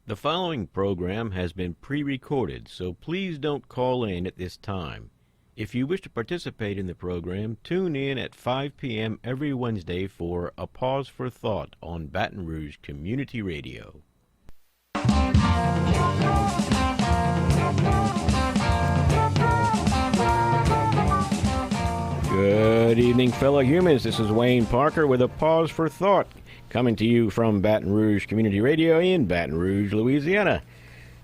The following program has been pre-recorded, so please don't call in at this time. If you wish to participate in the program, tune in at 5 p.m. every Wednesday for A Pause for Thought on Baton Rouge Community Radio. Good evening, fellow humans. This is Wayne Parker with A Pause for Thought, coming to you from Baton Rouge Community Radio in Baton Rouge, Louisiana.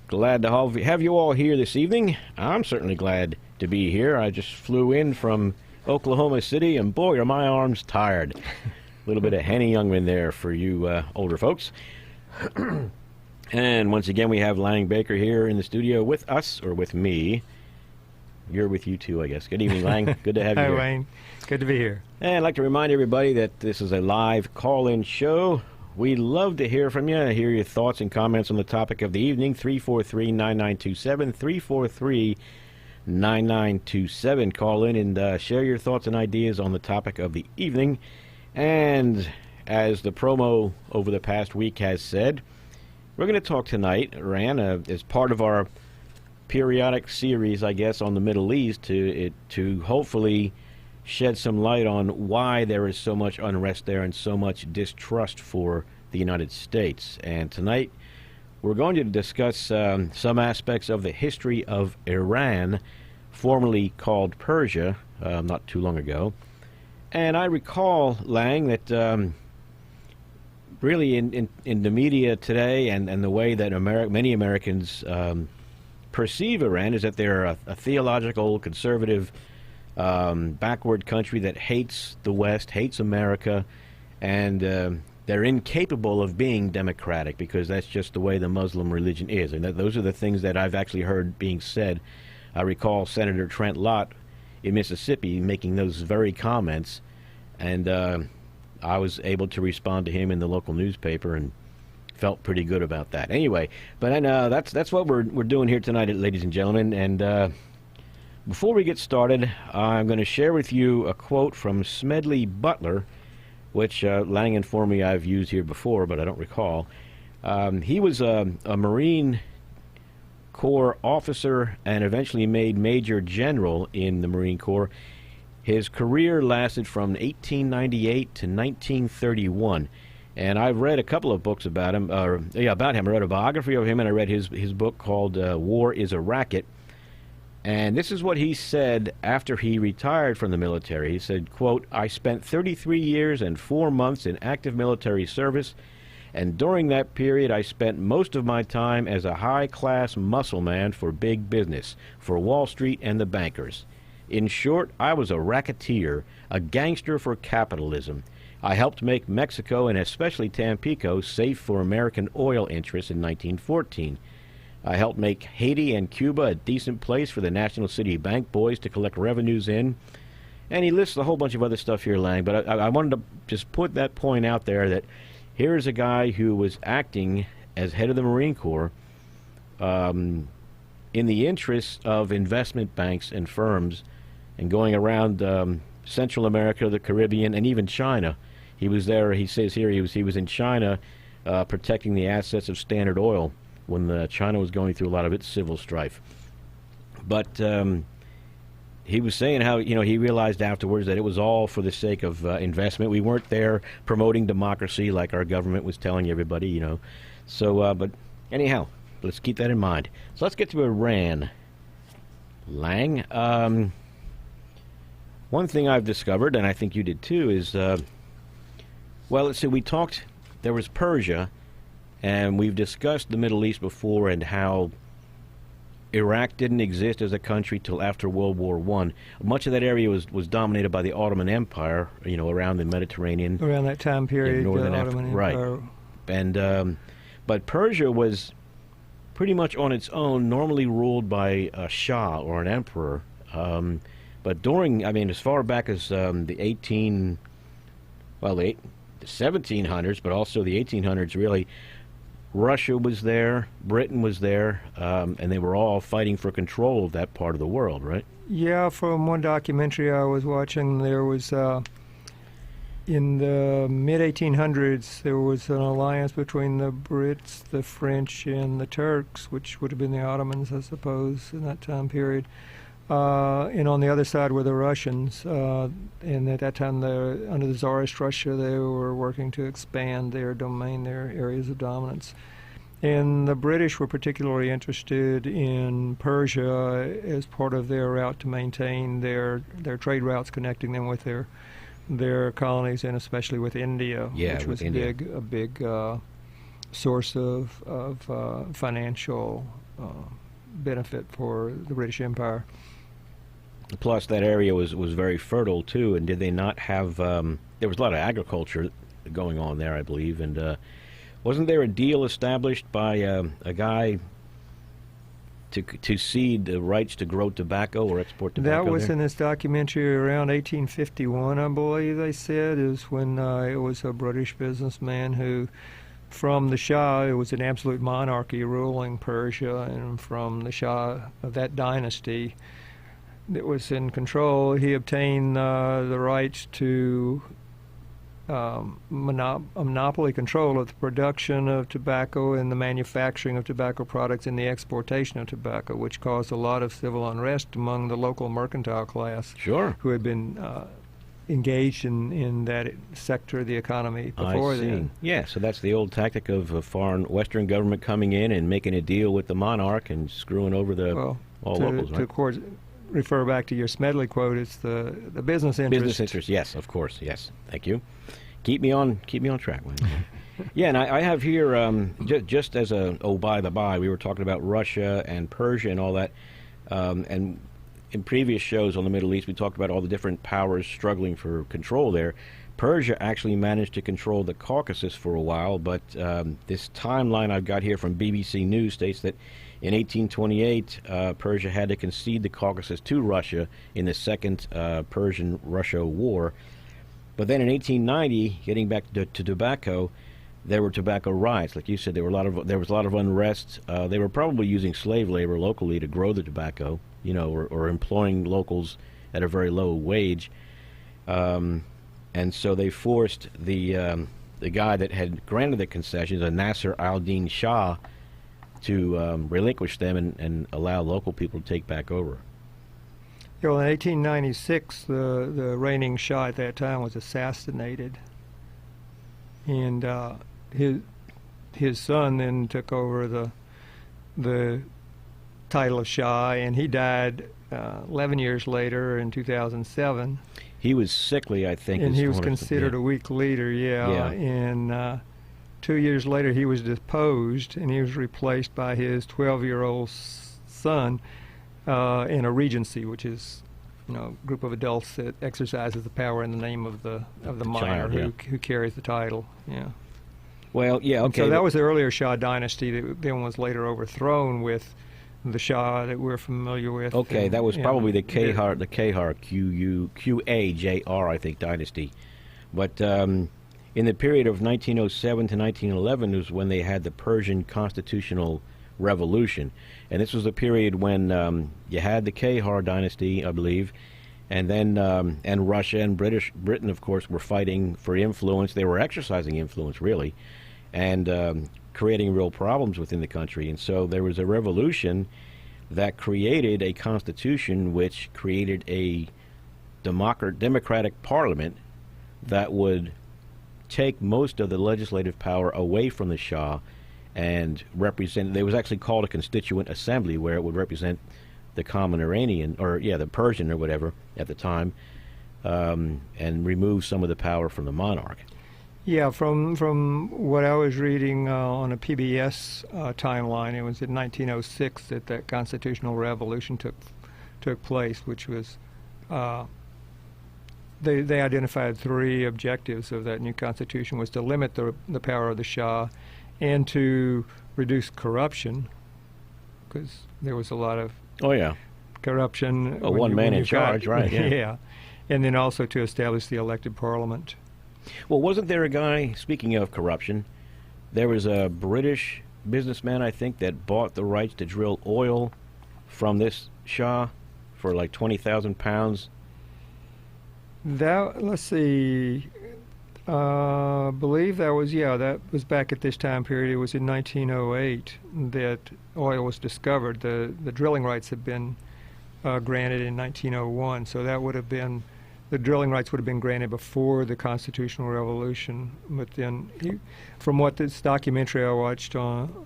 Glad to have you all here this evening. I'm certainly glad to be here. I just flew in from Oklahoma City, and boy, are my arms tired. A little bit of Henny Youngman there for you older folks. And once again, we have Lang Baker here in the studio with us, or with me. You're with you too, I guess. Good evening, Lang. Good to have you Hi, here. Wayne. Good to be here. And I'd like to remind everybody that this is a live call-in show. We'd love to hear from you, hear your thoughts and comments on the topic of the evening. 343-9927, 343-9927. Call in and share your thoughts and ideas on the topic of the evening. And as the promo over the past week has said, we're going to talk tonight, Ran, as part of our periodic series, I guess, on the Middle East to hopefully shed some light on why there is so much unrest there and so much distrust for the United States. And tonight we're going to discuss some aspects of the history of Iran, formerly called Persia, not too long ago. And I recall, Lang, that really in the media today and the way that many Americans perceive Iran is that they're a theological, conservative, backward country that hates the West, hates America, and they're incapable of being democratic because that's just the way the Muslim religion is. And those are the things that I've actually heard being said. I recall Senator Trent Lott in Mississippi making those very comments, and I was able to respond to him in the local newspaper and felt pretty good about that. Anyway, but that's what we're doing here tonight, ladies and gentlemen. And before we get started, I'm going to share with you a quote from Smedley Butler, which Lang informed me I've used here before, but I don't recall. He was a Marine Corps officer and eventually made Major General in the Marine Corps. His career lasted from 1898 to 1931. And I've read a couple of books about him. I read a biography of him, and I read his book called War is a Racket. And this is what he said after he retired from the military. He said, quote, "I spent 33 years and 4 months in active military service, and during that period I spent most of my time as a high-class muscle man for big business, for Wall Street and the bankers. In short, I was a racketeer, a gangster for capitalism. I helped make Mexico, and especially Tampico, safe for American oil interests in 1914. I helped make Haiti and Cuba a decent place for the National City Bank boys to collect revenues in." And he lists a whole bunch of other stuff here, Lang, but I wanted to just put that point out there that here's a guy who was acting as head of the Marine Corps in the interests of investment banks and firms and going around Central America, the Caribbean, and even China. He was there, he says here, he was in China protecting the assets of Standard Oil when China was going through a lot of its civil strife. But he was saying how, he realized afterwards that it was all for the sake of investment. We weren't there promoting democracy like our government was telling everybody, So, but anyhow, let's keep that in mind. So let's get to Iran. Lang, one thing I've discovered, and I think you did too, is well, let's see, there was Persia, and we've discussed the Middle East before and how Iraq didn't exist as a country till after World War I. Much of that area was dominated by the Ottoman Empire, around the Mediterranean. Around that time period, northern Ottoman Empire. Right. And, but Persia was pretty much on its own, normally ruled by a Shah or an emperor. But as far back as the 1700s, but also the 1800s, really, Russia was there, Britain was there, and they were all fighting for control of that part of the world, right? Yeah, from one documentary I was watching, there was In the mid-1800s, there was an alliance between the Brits, the French, and the Turks, which would have been the Ottomans, I suppose, in that time period. And on the other side were the Russians. And at that time, under the Tsarist Russia, they were working to expand their domain, their areas of dominance. And the British were particularly interested in Persia as part of their route to maintain their trade routes, connecting them with their colonies, and especially with India, which was India. a big source of financial benefit for the British Empire. Plus, that area was very fertile too. And did they not have? There was a lot of agriculture going on there, I believe. And wasn't there a deal established by a guy to cede the rights to grow tobacco or export tobacco? That was there? in this documentary around 1851, I believe they said, is when it was a British businessman who, from the Shah, it was an absolute monarchy ruling Persia, and from the Shah of that dynasty that was in control, he obtained the rights to monopoly control of the production of tobacco and the manufacturing of tobacco products and the exportation of tobacco, which caused a lot of civil unrest among the local mercantile class. Sure. Who had been engaged in that sector of the economy before I see. then. Yeah, so that's the old tactic of a foreign Western government coming in and making a deal with the monarch and screwing over all locals, right? To of course, refer back to your Smedley quote, it's the business interest. Business interest, yes, of course, yes. Thank you. Keep me on track. Yeah, and I have here, just as by the by, we were talking about Russia and Persia and all that, and in previous shows on the Middle East, we talked about all the different powers struggling for control there. Persia actually managed to control the Caucasus for a while, but this timeline I've got here from BBC News states that in 1828, Persia had to concede the Caucasus to Russia in the Second Persian-Russia War. But then in 1890, getting back to tobacco, there were tobacco riots. Like you said, there was a lot of unrest. They were probably using slave labor locally to grow the tobacco, or employing locals at a very low wage. And so they forced the guy that had granted the concessions, Nasser al-Din Shah, to relinquish them and allow local people to take back over. Well, in 1896, the reigning Shah at that time was assassinated, and his son then took over the title of Shah, and he died 11 years later in 2007. He was sickly, I think. And he was considered a weak leader, yeah. And 2 years later, he was deposed, and he was replaced by his 12-year-old son in a regency, which is, a group of adults that exercises the power in the name of the minor who carries the title. Yeah. Well, yeah, okay. And so that was the earlier Shah dynasty that then was later overthrown with the Shah that we're familiar with. Okay, that was probably the Qajар, Q-A-J-R, I think, dynasty. But in the period of 1907 to 1911 was when they had the Persian Constitutional Revolution. And this was the period when you had the Qajar dynasty, I believe, and then and Russia and Britain, of course, were fighting for influence. They were exercising influence, really, and creating real problems within the country. And so there was a revolution that created a constitution which created a democratic parliament that would take most of the legislative power away from the Shah and represent. There was actually called a constituent assembly, where it would represent the common Iranian, or the Persian or whatever at the time, and remove some of the power from the monarch. Yeah, from what I was reading on a PBS timeline, it was in 1906 that constitutional revolution took place, which was they identified three objectives of that new constitution: was to limit the power of the Shah, and to reduce corruption, because there was a lot of corruption. One man in charge, right? Yeah, and then also to establish the elected parliament. Well, wasn't there a guy, speaking of corruption, there was a British businessman, I think, that bought the rights to drill oil from this Shah for like £20,000? Let's see, believe that was back at this time period. It was in 1908 that oil was discovered. The drilling rights had been granted in 1901, so that would have been, the drilling rights would have been granted before the Constitutional Revolution. But then, from what this documentary I watched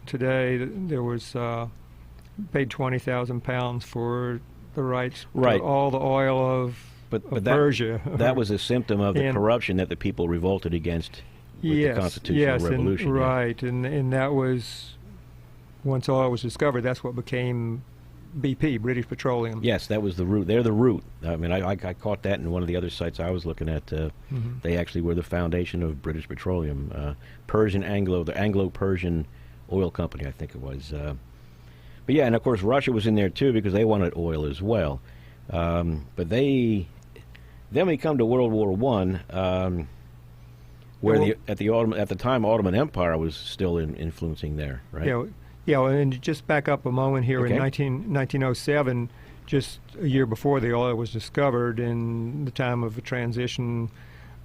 today, there was paid 20,000 pounds for the rights to all the oil of Persia. That was a symptom of the corruption that the people revolted against with the Constitutional Revolution. Right, and that was, once oil was discovered, that's what became BP, British Petroleum. Yes, that was the root. They're the root. I mean, I caught that in one of the other sites I was looking at. They actually were the foundation of British Petroleum. The Anglo-Persian Oil Company, I think it was. But yeah, and of course Russia was in there too because they wanted oil as well. But then we come to World War I, where at the time Ottoman Empire was still influencing there, right? Yeah, and just back up a moment here. Okay. In 1907, just a year before the oil was discovered, in the time of the transition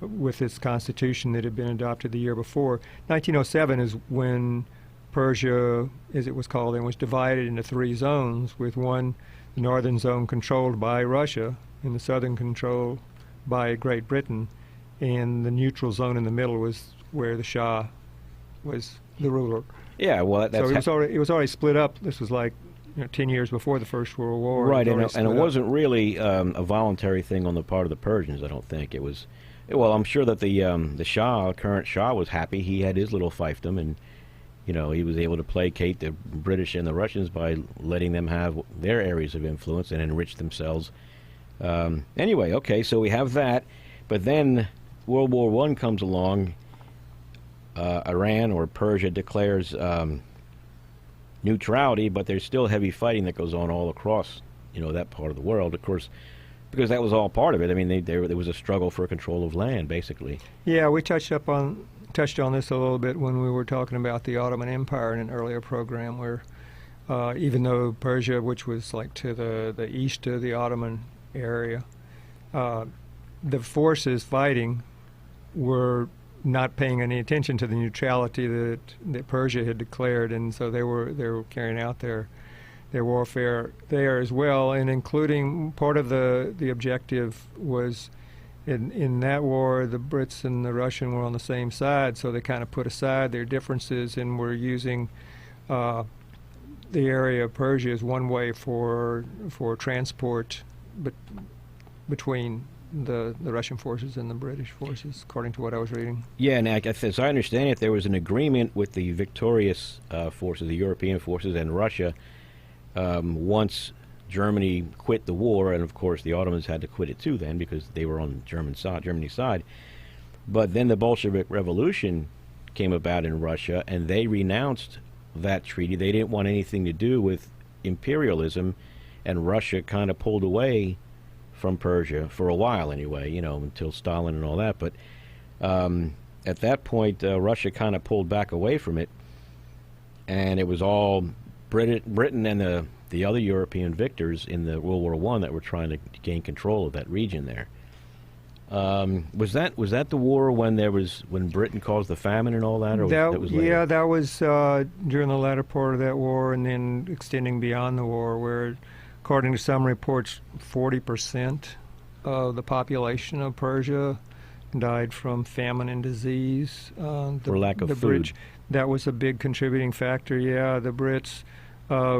with its constitution that had been adopted the year before, 1907 is when Persia, as it was called, and was divided into three zones, with one, the northern zone, controlled by Russia, and the southern controlled by Great Britain, and the neutral zone in the middle was where the Shah was the ruler. Yeah, well, that's so it was already split up. This was like 10 years before the First World War. Right, and it wasn't really a voluntary thing on the part of the Persians. I don't think it was. Well, I'm sure that the Shah, current Shah, was happy. He had his little fiefdom, and he was able to placate the British and the Russians by letting them have their areas of influence and enrich themselves. Anyway, okay, so we have that, but then World War I comes along. Iran or Persia declares neutrality, but there's still heavy fighting that goes on all across, that part of the world, of course, because that was all part of it. I mean, there was a struggle for control of land, basically. Yeah, we touched on this a little bit when we were talking about the Ottoman Empire in an earlier program, where even though Persia, which was like to the east of the Ottoman area, the forces fighting were not paying any attention to the neutrality that Persia had declared, and so they were carrying out their warfare there as well, and including part of the objective was in that war the Brits and the Russian were on the same side, so they kind of put aside their differences and were using the area of Persia as one way for transport between the Russian forces and the British forces, according to what I was reading. Yeah, and as I understand it, there was an agreement with the victorious forces, the European forces, and Russia once Germany quit the war, and of course the Ottomans had to quit it too then because they were on Germany's side. But then the Bolshevik Revolution came about in Russia, and they renounced that treaty. They didn't want anything to do with imperialism, and Russia kind of pulled away from Persia for a while anyway, until Stalin and all that. But at that point, Russia kind of pulled back away from it, and it was all Britain and the other European victors in the World War I that were trying to gain control of that region there. Was that the war when Britain caused the famine and all that, or that was later? Yeah, that was during the latter part of that war, and then extending beyond the war, where, according to some reports, 40% of the population of Persia died from famine and disease. For lack of food. That was a big contributing factor, yeah. The Brits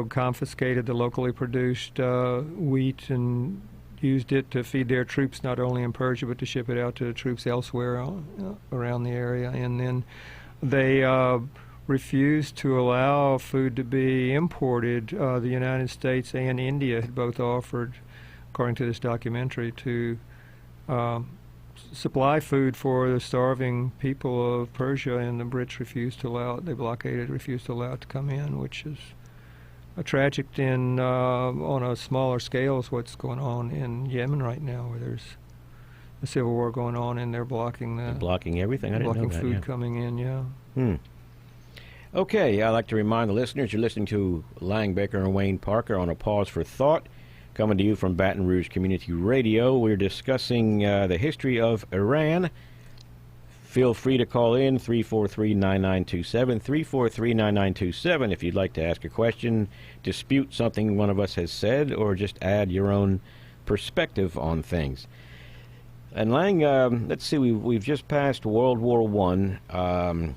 confiscated the locally produced wheat and used it to feed their troops, not only in Persia, but to ship it out to troops elsewhere around the area. And then they refused to allow food to be imported. The United States and India had both offered, according to this documentary, to supply food for the starving people of Persia, and the Brits refused to allow it. They blockaded, refused to allow it to come in, which is a tragic on a smaller scale is what's going on in Yemen right now, where there's a civil war going on, and they're blocking everything. I didn't know that. Blocking food coming in, yeah. Okay, I'd like to remind the listeners you're listening to Lang Baker and Wayne Parker on A Pause for Thought, coming to you from Baton Rouge Community Radio. We're discussing the history of Iran, Feel free to call in 343-9927, 343-9927 if you'd like to ask a question, dispute something one of us has said, or just add your own perspective on things. And Lang, let's see, we've just passed World War I.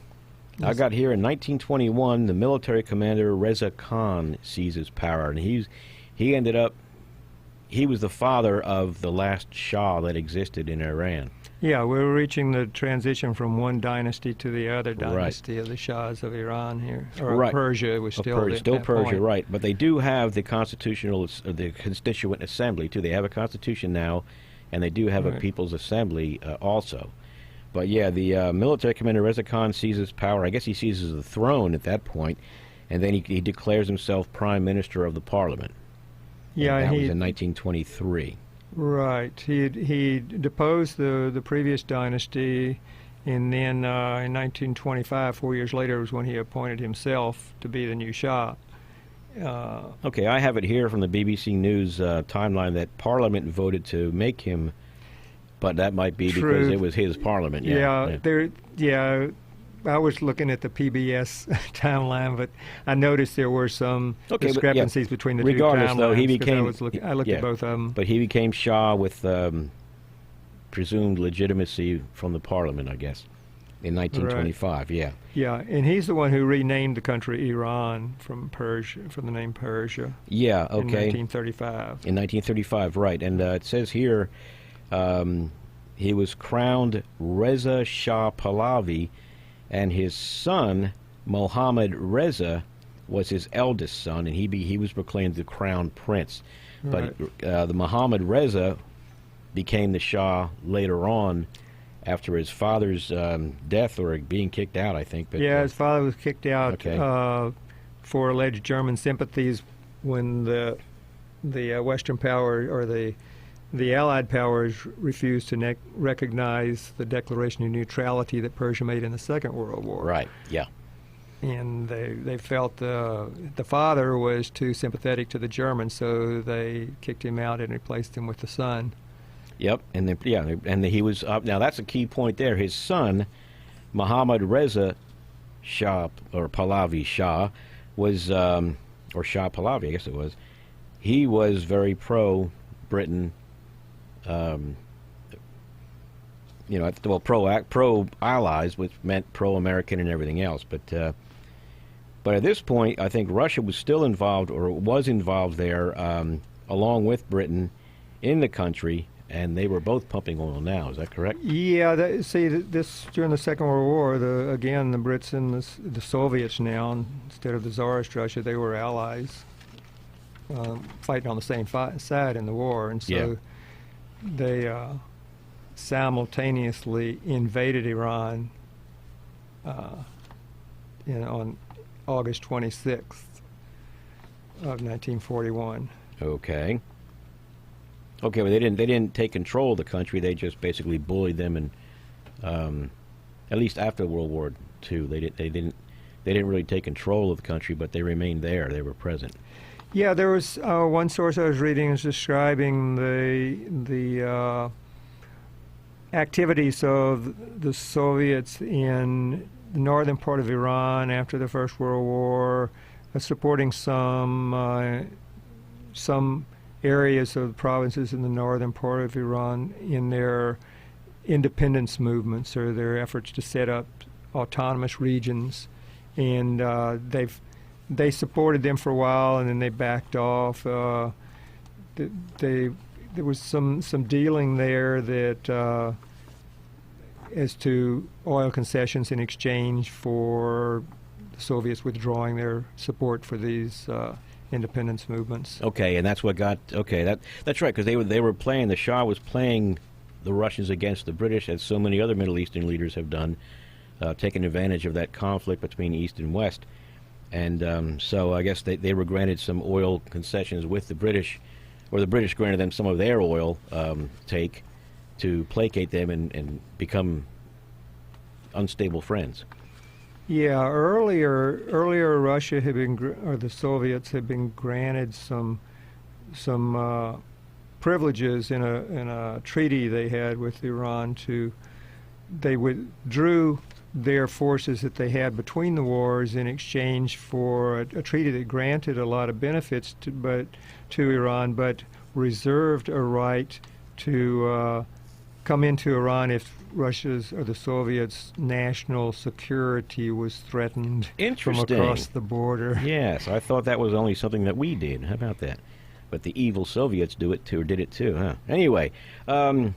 I got here in 1921, the military commander Reza Khan seizes power, and he was the father of the last Shah that existed in Iran. Yeah, we're reaching the transition from one dynasty to the other dynasty Right. of the Shahs of Iran here. Or Right. Persia was still Persia, at still that Persia, point. right? But they do have the the Constituent Assembly too. They have a constitution now, and they do have a Right. People's Assembly also. But yeah, the military commander Reza Khan seizes power. I guess he seizes the throne at that point, and then he declares himself prime minister of the parliament. Yeah, and that he was in 1923. right. He deposed the previous dynasty, and then in 1925, 4 years later, was when he appointed himself to be the new Shah. Okay, I have it here from the BBC News timeline that Parliament voted to make him, but that might be because True. it was his Parliament. Yeah. I was looking at the PBS timeline, but I noticed there were some Okay, but, yeah, discrepancies between the regardless, two timelines. though, he 'cause became- I looked yeah. at both of them. But he became Shah with presumed legitimacy from the Parliament, I guess, in 1925. Yeah. Yeah, and he's the one who renamed the country Iran from Persia, from the name Persia. Yeah. In Okay. 1935. In 1935, right. And it says here he was crowned Reza Shah Pahlavi, and his son, Mohammad Reza, was his eldest son, and he was proclaimed the crown prince. Right. But the Mohammad Reza became the Shah later on after his father's death or being kicked out, I think. But, Yeah, his father was kicked out Okay. for alleged German sympathies when the Western power or the Allied powers refused to recognize the Declaration of Neutrality that Persia made in the Second World War. Right, yeah. And they felt the father was too sympathetic to the Germans, so they kicked him out and replaced him with the son. Yep, and he was up. Now that's a key point there. His son, Mohammad Reza Shah or Pahlavi Shah, was or Shah Pahlavi, I guess it was. He was very pro Britain. Pro allies, which meant pro American and everything else. But at this point, I think Russia was still involved, or was involved there, along with Britain, in the country, and they were both pumping oil now. Is that correct? Yeah, this during the Second World War, the Brits and the Soviets now, instead of the Tsarist Russia, they were allies, fighting on the same side in the war, and so Yeah. they simultaneously invaded Iran on August 26th of 1941. Okay. Okay, but they didn't take control of the country. They just basically bullied them, and at least after World War II, they didn't really take control of the country, but they remained there. They were present. Yeah, there was one source I was reading is describing the activities of the Soviets in the northern part of Iran after the First World War, supporting some areas of the provinces in the northern part of Iran in their independence movements or their efforts to set up autonomous regions, and they supported them for a while, and then they backed off. There was some dealing there that as to oil concessions in exchange for the Soviets withdrawing their support for these independence movements. Okay, and that's what got that's right, because they were playing, the Shah was playing the Russians against the British, as so many other Middle Eastern leaders have done, taking advantage of that conflict between East and West. And so I guess they were granted some oil concessions with the British, or the British granted them some of their oil take to placate them and become unstable friends. Yeah, earlier Russia had been, or the Soviets had been granted some privileges in a treaty they had with Iran to they withdrew their forces that they had between the wars in exchange for a treaty that granted a lot of benefits to Iran, but reserved a right to come into Iran if Russia's or the Soviets' national security was threatened from across the border. Yes, I thought that was only something that we did. How about that? But the evil Soviets did it too, huh? Anyway, okay,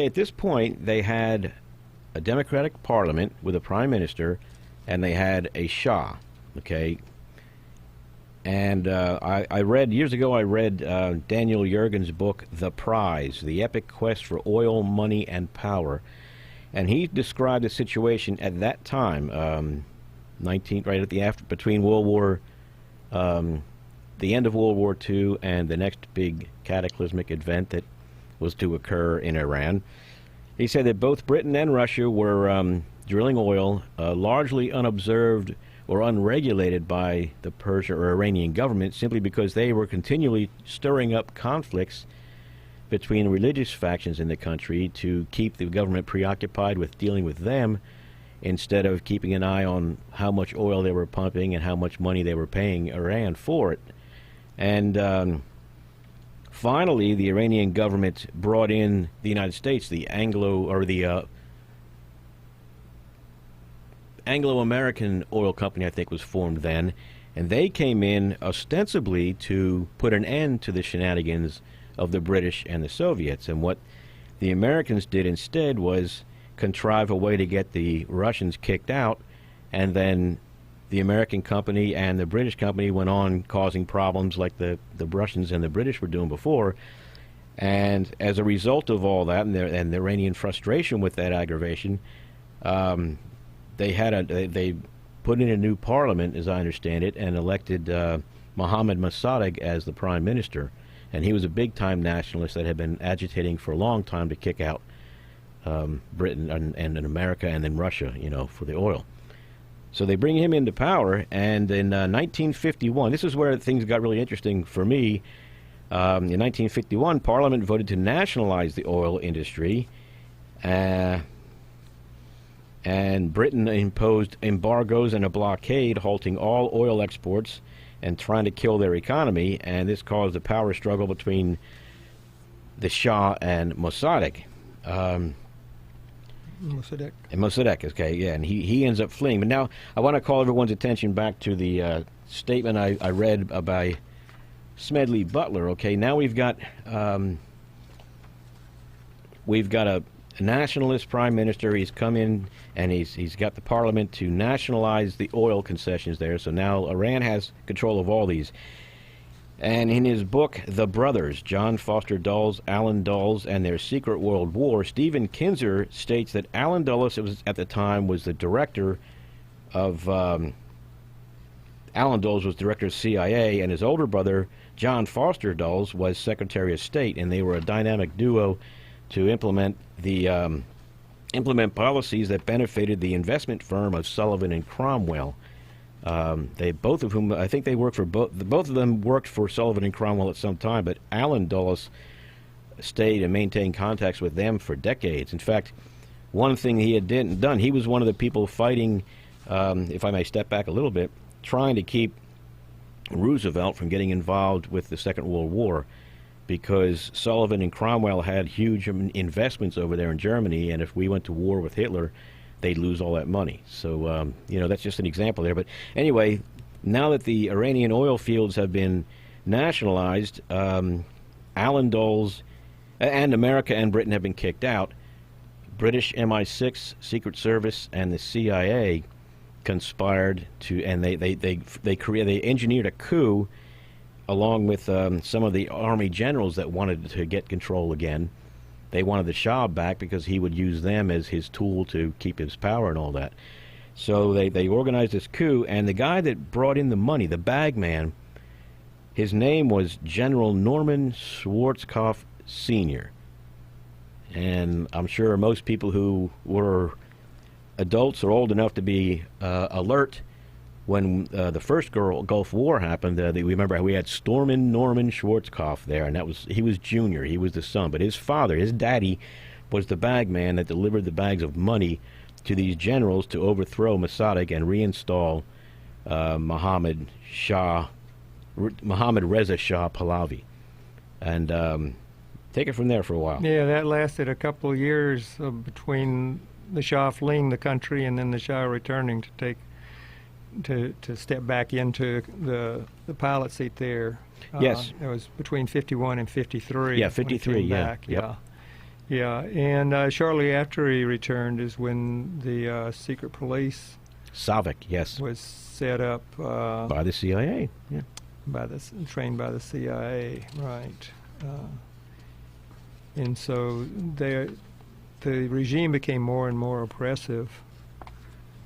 at this point, they had a democratic parliament with a prime minister, and they had a Shah, okay? And I read, years ago, I read Daniel Yergin's book, The Prize, The Epic Quest for Oil, Money, and Power. And he described the situation at that time, between the end of World War II and the next big cataclysmic event that was to occur in Iran. He said that both Britain and Russia were drilling oil largely unobserved or unregulated by the Persian or Iranian government, simply because they were continually stirring up conflicts between religious factions in the country to keep the government preoccupied with dealing with them instead of keeping an eye on how much oil they were pumping and how much money they were paying Iran for it. And finally, the Iranian government brought in the United States, the Anglo-American Oil Company, I think, was formed then, and they came in ostensibly to put an end to the shenanigans of the British and the Soviets. And what the Americans did instead was contrive a way to get the Russians kicked out, and then the American company and the British company went on causing problems like the Russians and the British were doing before. And as a result of all that and the Iranian frustration with that aggravation, they put in a new parliament, as I understand it, and elected Mohammad Mossadegh as the prime minister. And he was a big-time nationalist that had been agitating for a long time to kick out Britain and America and then Russia, for the oil. So they bring him into power, and in 1951, this is where things got really interesting for me. In 1951, Parliament voted to nationalize the oil industry, and Britain imposed embargoes and a blockade, halting all oil exports and trying to kill their economy, and this caused a power struggle between the Shah and Mossadegh. Mossadegh, okay, yeah, and he ends up fleeing. But now I want to call everyone's attention back to the statement I read by Smedley Butler. Okay, now we've got a nationalist prime minister. He's come in and he's got the parliament to nationalize the oil concessions there. So now Iran has control of all these. And in his book, The Brothers, John Foster Dulles, Allen Dulles, and Their Secret World War, Stephen Kinzer states that Allen Dulles, at the time, was the director of... Allen Dulles was director of CIA, and his older brother, John Foster Dulles, was Secretary of State, and they were a dynamic duo to implement policies that benefited the investment firm of Sullivan and Cromwell. They both of whom, I think they worked for both of them worked for Sullivan and Cromwell at some time, but Allen Dulles stayed and maintained contacts with them for decades. In fact, one thing he had done, he was one of the people fighting, if I may step back a little bit, trying to keep Roosevelt from getting involved with the Second World War, because Sullivan and Cromwell had huge investments over there in Germany, and if we went to war with Hitler, they'd lose all that money. So, that's just an example there. But anyway, now that the Iranian oil fields have been nationalized, Allen Dulles and America and Britain have been kicked out. British MI6, Secret Service, and the CIA conspired to, and they engineered a coup along with some of the army generals that wanted to get control again. They wanted the Shah back because he would use them as his tool to keep his power and all that. So they organized this coup, and the guy that brought in the money, the bag man, his name was General Norman Schwarzkopf Sr. And I'm sure most people who were adults or old enough to be alert when the first Gulf War happened, we remember we had Norman Schwarzkopf there, and he was junior, he was the son, but his father, his daddy, was the bag man that delivered the bags of money to these generals to overthrow Mossadegh and reinstall Mohammad Reza Shah Pahlavi. And take it from there for a while. Yeah, that lasted a couple of years between the Shah fleeing the country and then the Shah returning to step back into the pilot seat there. Yes. It was between 51 and 53. Yeah, 53, yeah. Back. Yep. Yeah, and shortly after he returned is when the secret police SAVAK, yes. was set up By the CIA, yeah. trained by the CIA, right? And so the regime became more and more oppressive,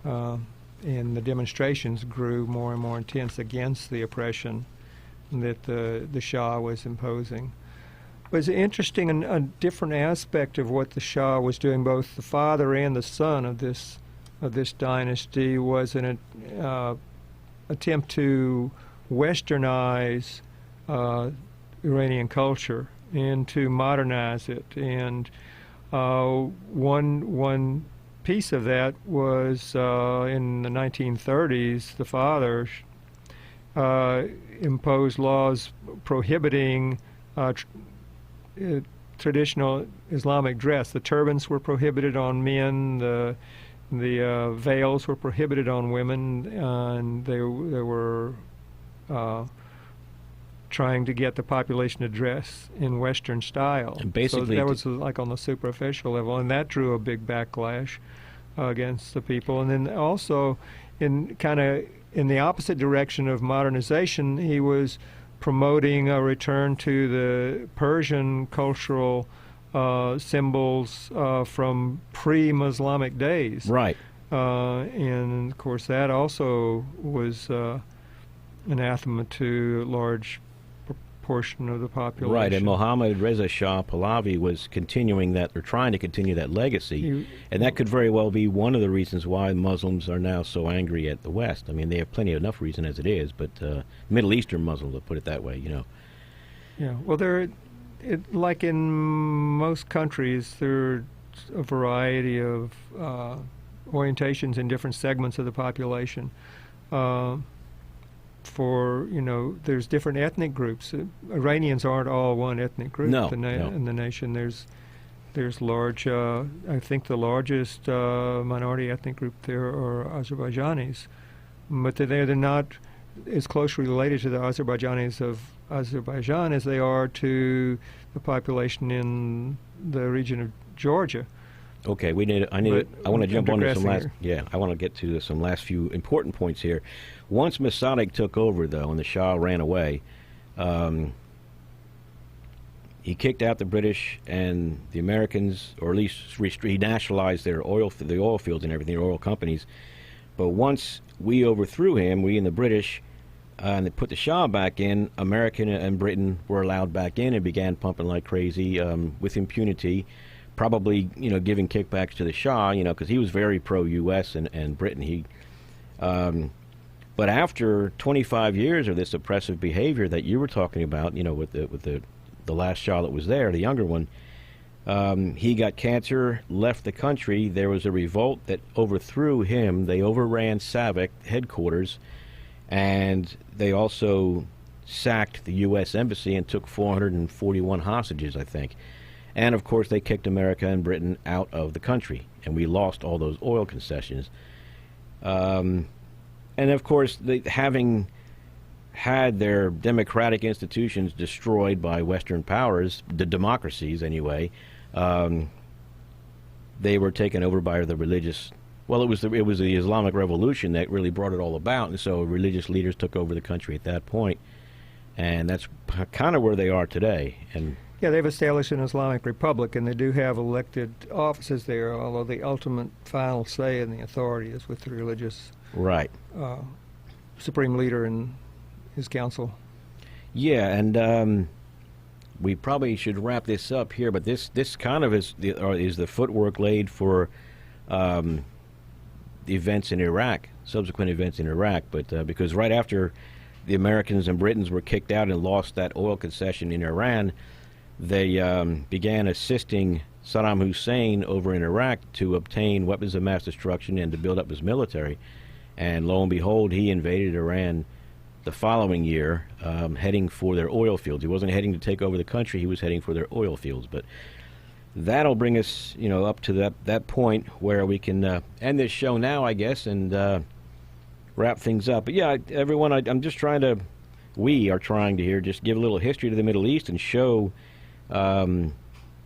and the demonstrations grew more and more intense against the oppression that the Shah was imposing. It was interesting and a different aspect of what the Shah was doing. Both the father and the son of this dynasty was an attempt to westernize Iranian culture and to modernize it. And one piece of that was in the 1930s, the father imposed laws prohibiting traditional Islamic dress. The turbans were prohibited on men. The veils were prohibited on women, and they were trying to get the population to dress in Western style. And basically, so that was like on the superficial level, and that drew a big backlash against the people. And then also, in the opposite direction of modernization, he was promoting a return to the Persian cultural symbols from pre-Muslimic days. Right. And, of course, that also was anathema to a large portion of the population. Right, and Mohammad Reza Shah Pahlavi was continuing that, or trying to continue that legacy, and that could very well be one of the reasons why Muslims are now so angry at the West. I mean, they have plenty enough reason as it is, but Middle Eastern Muslims, to put it that way, Yeah, well, like in most countries, there's a variety of orientations in different segments of the population. There's different ethnic groups. Iranians aren't all one ethnic group in the nation. There's large, I think the largest minority ethnic group there are Azerbaijanis, but they're not as closely related to the Azerbaijanis of Azerbaijan as they are to the population in the region of Georgia. Okay, I want to jump on to some last. Yeah, I want to get to some last few important points here. Once Mossadegh took over, though, and the Shah ran away, he kicked out the British and the Americans, or at least he nationalized the oil fields and everything, the oil companies. But once we overthrew him, we and the British, and they put the Shah back in, America and Britain were allowed back in and began pumping like crazy with impunity. Probably, giving kickbacks to the Shah, because he was very pro-U.S. and Britain. But after 25 years of this oppressive behavior that you were talking about, with the last Shah that was there, the younger one, he got cancer, left the country. There was a revolt that overthrew him. They overran SAVAK headquarters, and they also sacked the U.S. Embassy and took 441 hostages, I think. And, of course, they kicked America and Britain out of the country, and we lost all those oil concessions. And, of course, having had their democratic institutions destroyed by Western powers, the democracies anyway, they were taken over by the religious. Well, it was the Islamic Revolution that really brought it all about, and so religious leaders took over the country at that point, and that's kind of where they are today. And yeah, they've established an Islamic Republic, and they do have elected offices there, although the ultimate final say in the authority is with the religious supreme leader and his council. Yeah, and we probably should wrap this up here, but this kind of is the footwork laid for the events in Iraq, subsequent events in Iraq, but because right after the Americans and Britons were kicked out and lost that oil concession in Iran, they began assisting Saddam Hussein over in Iraq to obtain weapons of mass destruction and to build up his military. And lo and behold, he invaded Iran the following year, heading for their oil fields. He wasn't heading to take over the country, he was heading for their oil fields. But that'll bring us, up to that point where we can end this show now, I guess, and wrap things up. But yeah, everyone, I'm just trying to, we are trying to here just give a little history to the Middle East and show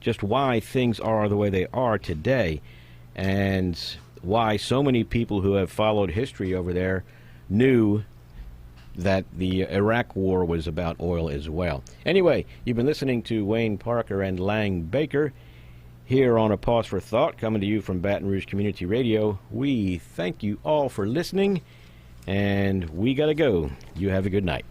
just why things are the way they are today, and why so many people who have followed history over there knew that the Iraq War was about oil as well. Anyway, you've been listening to Wayne Parker and Lang Baker here on A Pause for Thought, coming to you from Baton Rouge Community Radio. We thank you all for listening, and we gotta go. You have a good night.